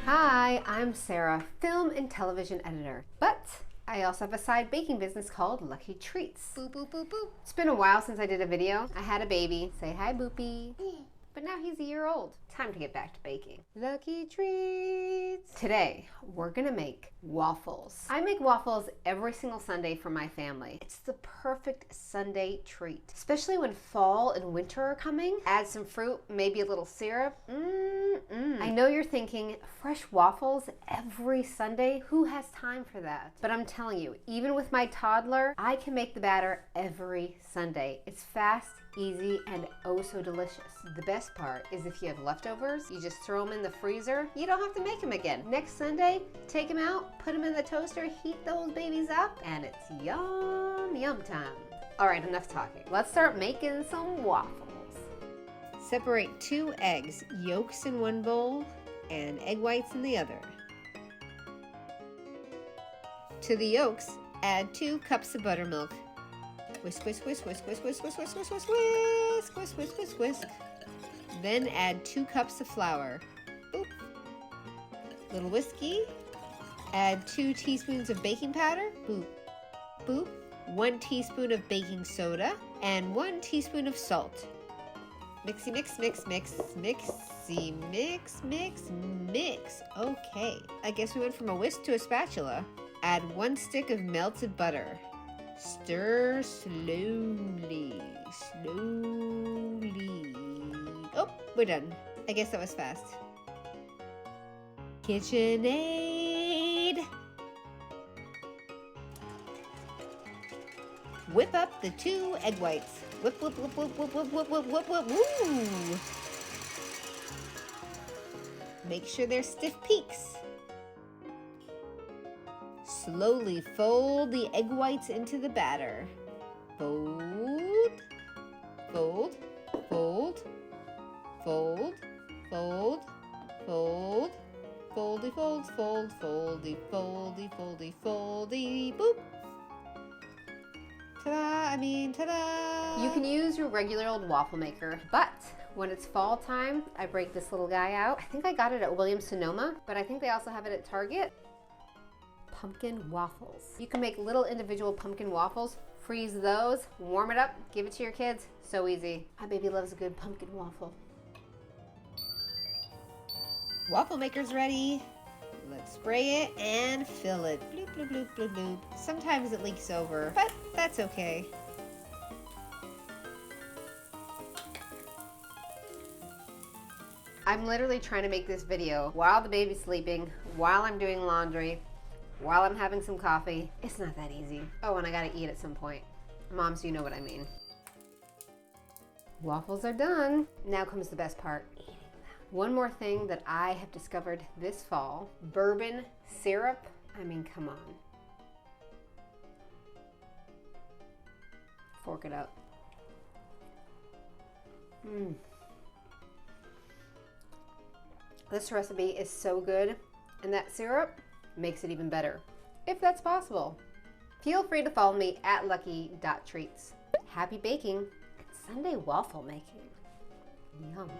Hi, I'm Sarah, film and television editor, but I also have a side baking business called Lucky Treats. Boop, boop, boop, boop. It's been a while since I did a video. I had a baby. Say hi, Boopy. But now he's a year old. Time to get back to baking. Lucky Treats. Today, we're gonna make waffles. I make waffles every single Sunday for my family. It's the perfect Sunday treat, especially when fall and winter are coming. Add some fruit, maybe a little syrup. I know you're thinking, fresh waffles every Sunday? Who has time for that? But I'm telling you, even with my toddler, I can make the batter every Sunday. It's fast, easy, and oh so delicious. The best part is if you have leftovers, you just throw them in the freezer. You don't have to make them again. Next Sunday, take them out, put them in the toaster, heat those babies up, and it's yum, yum time. All right, enough talking. Let's start making some waffles. Separate 2 eggs, yolks in one bowl and egg whites in the other. To the yolks, add 2 cups of buttermilk. Whisk, whisk, whisk, whisk, whisk, whisk, whisk, whisk, whisk, whisk, whisk, whisk, whisk, whisk, whisk. Then add 2 cups of flour. Boop. Little whiskey. Add 2 teaspoons of baking powder. Boop. Boop. 1 teaspoon of baking soda and 1 teaspoon of salt. Mixy, mix, mix, mix, mixy, mix, mix, mix. Okay, I guess we went from a whisk to a spatula. Add 1 stick of melted butter. Stir slowly, slowly. Oh, we're done. I guess that was fast. KitchenAid. Whip up the 2 egg whites. Whip, whip, whip, whip, whip, whip, whip, whip, whip, whip, woo! Make sure they're stiff peaks. Slowly fold the egg whites into the batter. Fold, fold, fold, fold, fold, fold, foldy, fold, fold, foldy, foldy, foldy, foldy, boop. Ta-da! You can use your regular old waffle maker, but when it's fall time, I break this little guy out. I think I got it at Williams-Sonoma, but I think they also have it at Target. Pumpkin waffles. You can make little individual pumpkin waffles, freeze those, warm it up, give it to your kids. So easy. My baby loves a good pumpkin waffle. Waffle maker's ready. Let's spray it and fill it. Bloop, bloop, bloop, bloop, bloop. Sometimes it leaks over, but that's okay. I'm literally trying to make this video while the baby's sleeping, while I'm doing laundry, while I'm having some coffee. It's not that easy. Oh, and I gotta eat at some point. Moms, you know what I mean. Waffles are done. Now comes the best part, eating them. One more thing that I have discovered this fall, bourbon syrup. I mean, come on. Fork it up. This recipe is so good, and that syrup makes it even better, if that's possible. Feel free to follow me at lucky.treats. Happy baking and Sunday waffle making. Yum.